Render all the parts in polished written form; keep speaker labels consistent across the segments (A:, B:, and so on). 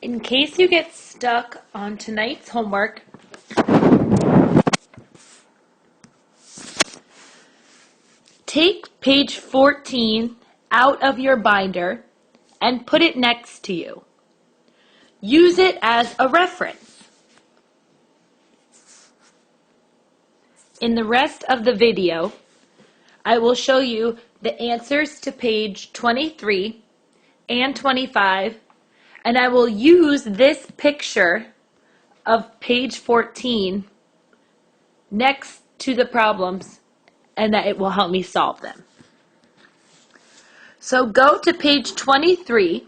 A: In case you get stuck on tonight's homework, take page 14 out of your binder and put it next to you. Use it as a reference. In the rest of the video, I will show you the answers to page 23 and 25, and I will use this picture of page 14 next to the problems, and that it will help me solve them. So go to page 23.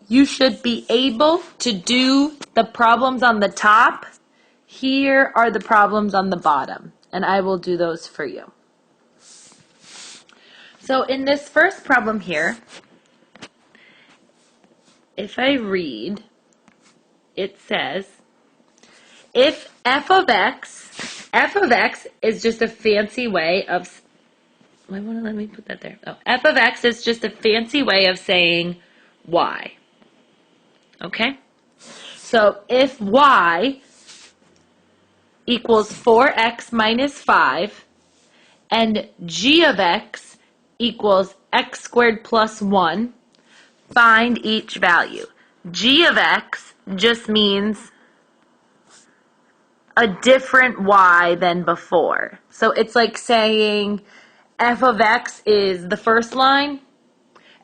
A: You should be able to do the problems on the top. Here are the problems on the bottom, and I will do those for you. So in this first problem here, if I read, it says, if f of x is just a fancy way of, why won't it let me put that there? Oh, f of x is just a fancy way of saying y. Okay? So if y equals 4x minus 5 and g of x equals x squared plus 1, find each value. G of x just means a different y than before. So it's like saying f of x is the first line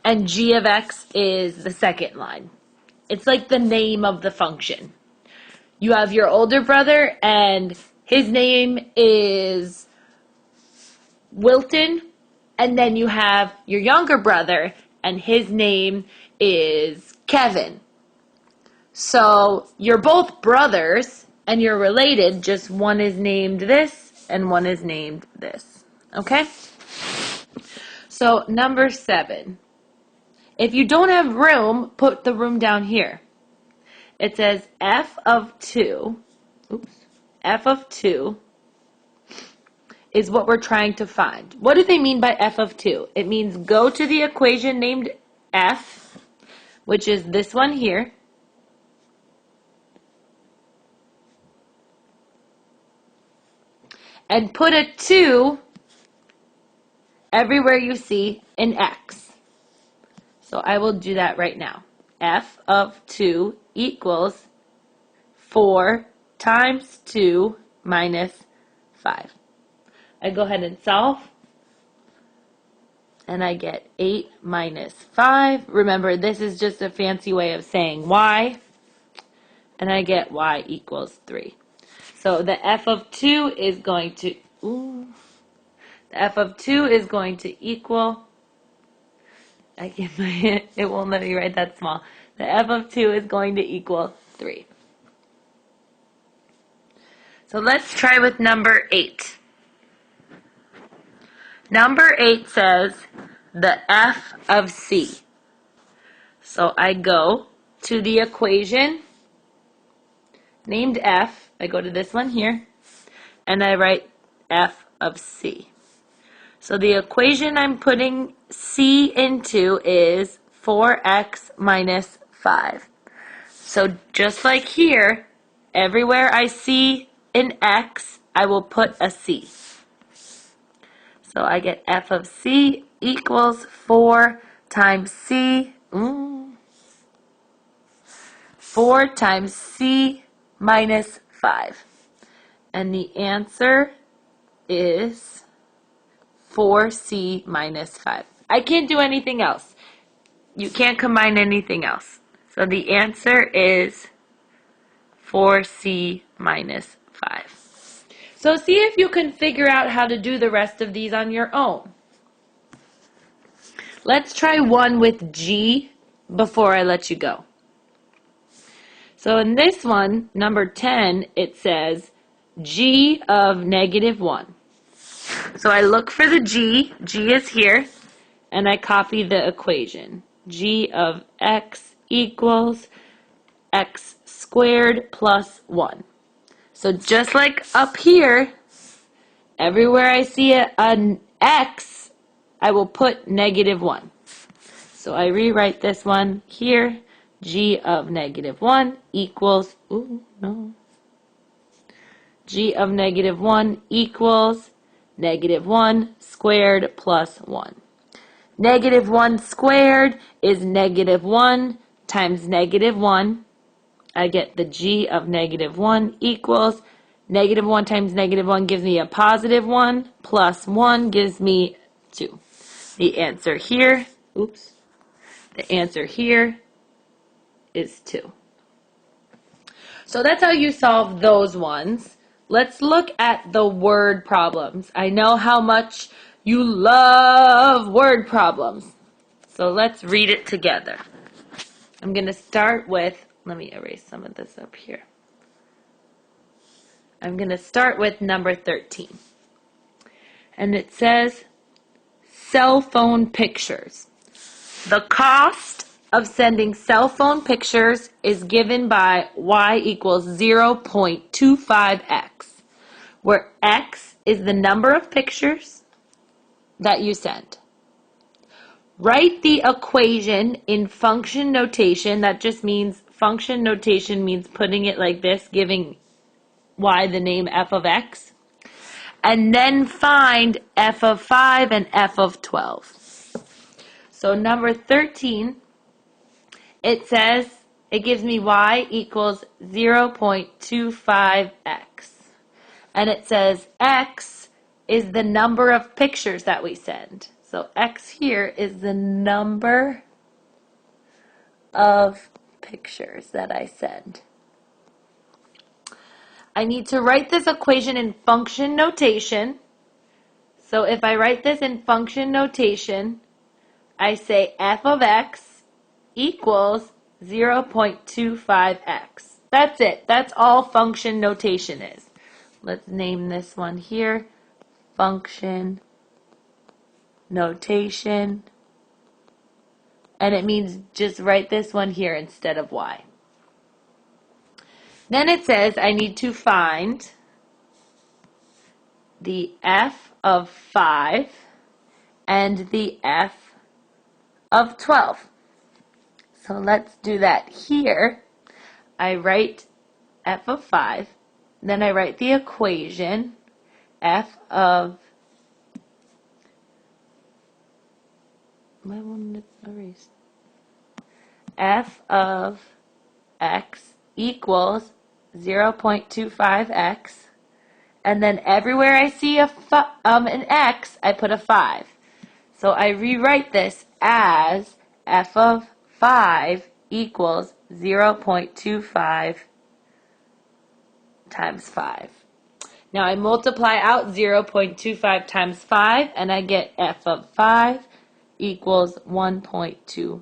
A: and g of x is the second line. It's like the name of the function. You have your older brother and his name is Wilton, and then you have your younger brother and his name is Kevin. So you're both brothers and you're related, just one is named this and one is named this. Okay? So number 7. If you don't have room, put the room down here. It says f of 2 is what we're trying to find. What do they mean by f of 2? It means go to the equation named f, which is this one here, and put a 2 everywhere you see an x. So I will do that right now. F of 2 equals 4 times 2 minus 5. I go ahead and solve, and I get 8 minus 5. Remember, this is just a fancy way of saying y, and I get y equals 3. So the f of 2 is going to, equal, it won't let me write that small. The f of 2 is going to equal 3. So let's try with number 8. Number 8 says the f of c. So I go to the equation named f. I go to this one here, and I write f of c. So the equation I'm putting c into is 4x minus 5. So just like here, everywhere I see an x, I will put a c. So I get f of c equals 4 times c. 4 times c minus 5. And the answer is 4c minus 5. I can't do anything else. You can't combine anything else. So the answer is 4c minus 5. So see if you can figure out how to do the rest of these on your own. Let's try one with g before I let you go. So in this one, number 10, it says g of negative 1. So I look for the g is here, and I copy the equation. G of x equals x squared plus 1. So just like up here, everywhere I see an x, I will put negative 1. So I rewrite this one here. g of negative 1 equals, g of negative 1 equals negative 1 squared plus 1. Negative 1 squared is negative 1 times negative 1. I get the g of negative 1 equals negative 1 times negative 1 gives me a positive 1 plus 1 gives me 2. The answer here, the answer here is 2. So that's how you solve those ones. Let's look at the word problems. I know how much you love word problems. So let's read it together. I'm going to start with, let me erase some of this up here. I'm going to start with number 13. And it says, cell phone pictures. The cost of sending cell phone pictures is given by y equals 0.25x, where x is the number of pictures that you send. Write the equation in function notation. That just means, function notation means putting it like this, giving y the name f of x. And then find f of 5 and f of 12. So number 13, it says, it gives me y equals 0.25x. And it says x is the number of pictures that we send. So x here is the number of pictures that I send. I need to write this equation in function notation. So if I write this in function notation, I say f of x equals 0.25x. That's it. That's all function notation is. Let's name this one here function notation. And it means just write this one here instead of y. Then it says I need to find the f of 5 and the f of 12. So let's do that here. I write f of 5, then I write the equation f of, f of x equals 0.25x, and then everywhere I see an x, I put a 5. So I rewrite this as f of 5 equals 0.25 times 5. Now I multiply out 0.25 times 5, and I get f of 5 equals 1.25.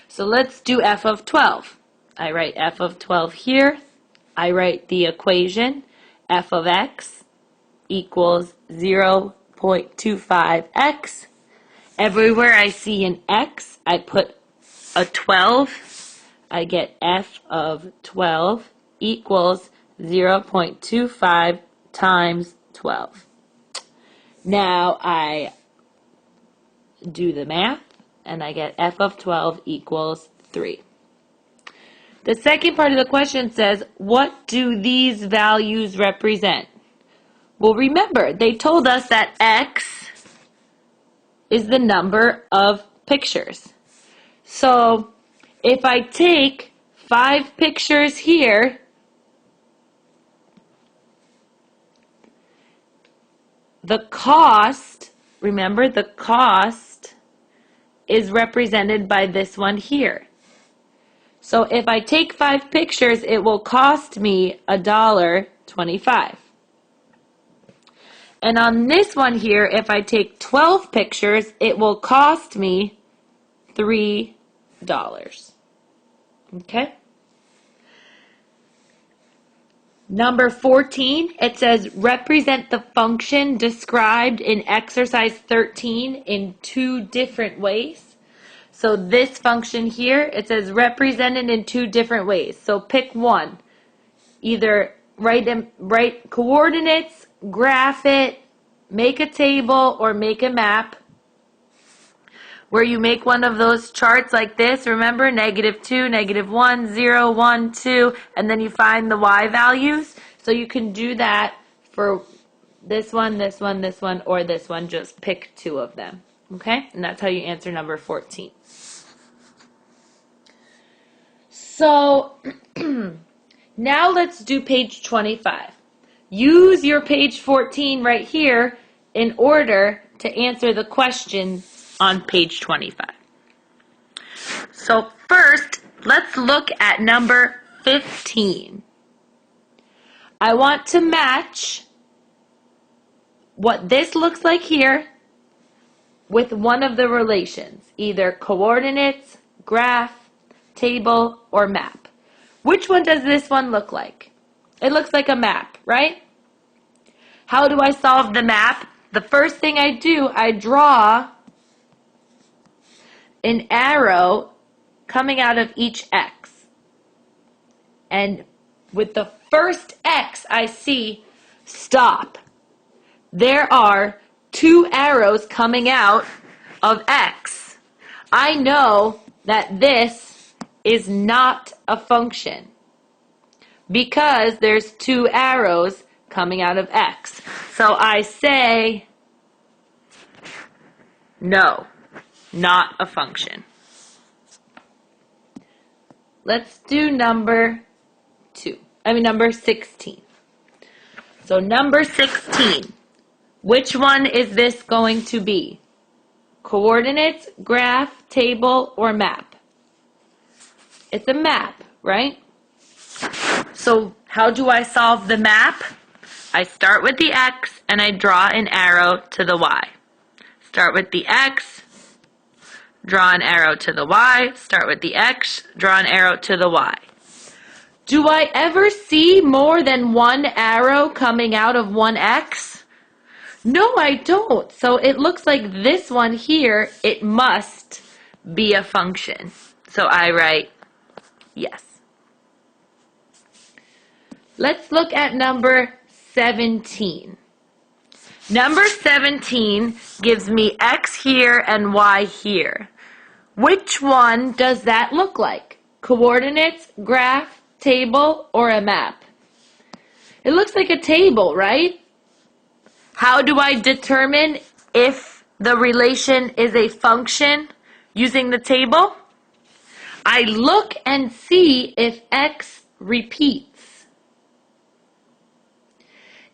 A: So let's do f of 12. I write f of 12 here. I write the equation f of x equals 0.25x. Everywhere I see an x, I put a 12. I get f of 12 equals 0.25 times 12. Now I do the math, and I get f of 12 equals 3. The second part of the question says, what do these values represent? Well, remember, they told us that x is the number of pictures. So if I take 5 pictures here, the cost, remember, the cost is represented by this one here. So if I take 5 pictures, it will cost me $1.25. And on this one here, if I take 12 pictures, it will cost me $3. Okay? Number 14, it says represent the function described in exercise 13 in 2 different ways. So this function here, it says represented in 2 different ways. So pick one. Either write coordinates, graph it, make a table, or make a map. where you make one of those charts like this, remember, -2, -1, 0, 1, 2, and then you find the y values. So you can do that for this one, this one, this one, or this one. Just pick two of them, okay? And that's how you answer number 14. So now let's do page 25. Use your page 14 right here in order to answer the questions on page 25. So first, let's look at number 15. I want to match what this looks like here with one of the relations, either coordinates, graph, table, or map. Which one does this one look like? It looks like a map, right? How do I solve the map? The first thing I do, I draw an arrow coming out of each x. And with the first x, I see stop. There are two arrows coming out of x. I know that this is not a function because there's two arrows coming out of x. So I say, no, not a function. Let's do number 16. So number 16, which one is this going to be? Coordinates, graph, table, or map? It's a map, right? So how do I solve the map? I start with the x and I draw an arrow to the y. Start with the x, draw an arrow to the y. Start with the x, draw an arrow to the y. Do I ever see more than one arrow coming out of one x? No, I don't. So it looks like this one here, it must be a function. So I write yes. Let's look at number 17. Number 17 gives me x here and y here. Which one does that look like? Coordinates, graph, table, or a map? It looks like a table, right? How do I determine if the relation is a function using the table? I look and see if x repeats.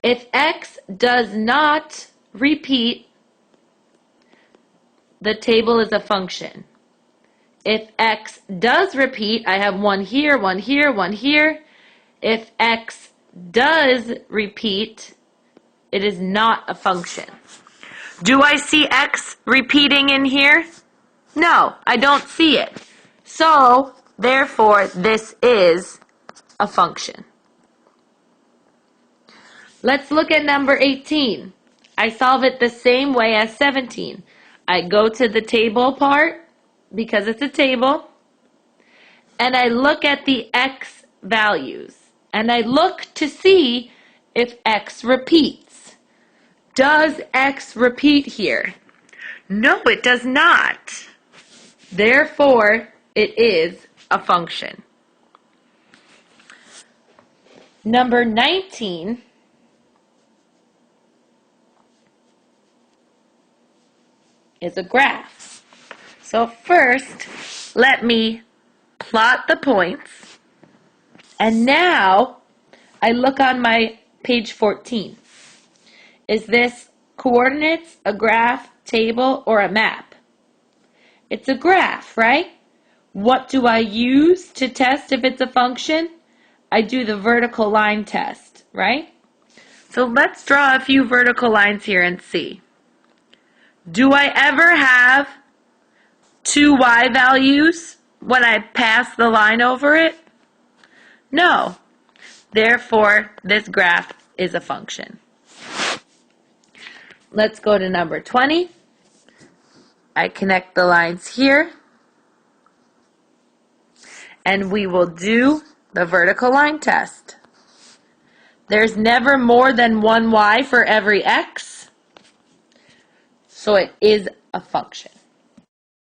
A: If x does not repeat, the table is a function. If x does repeat, I have one here, one here, one here. If x does repeat, it is not a function. Do I see x repeating in here? No, I don't see it. So, therefore, this is a function. Let's look at number 18. I solve it the same way as 17. I go to the table part, because it's a table, and I look at the x values, and I look to see if x repeats. Does x repeat here? No, it does not. Therefore, it is a function. Number 19 is a graph. So first, let me plot the points. And now, I look on my page 14. Is this coordinates, a graph, table, or a map? It's a graph, right? What do I use to test if it's a function? I do the vertical line test, right? So let's draw a few vertical lines here and see. Do I ever have two y values when I pass the line over it? No. Therefore, this graph is a function. Let's go to number 20. I connect the lines here. And we will do the vertical line test. There's never more than one y for every x. So it is a function.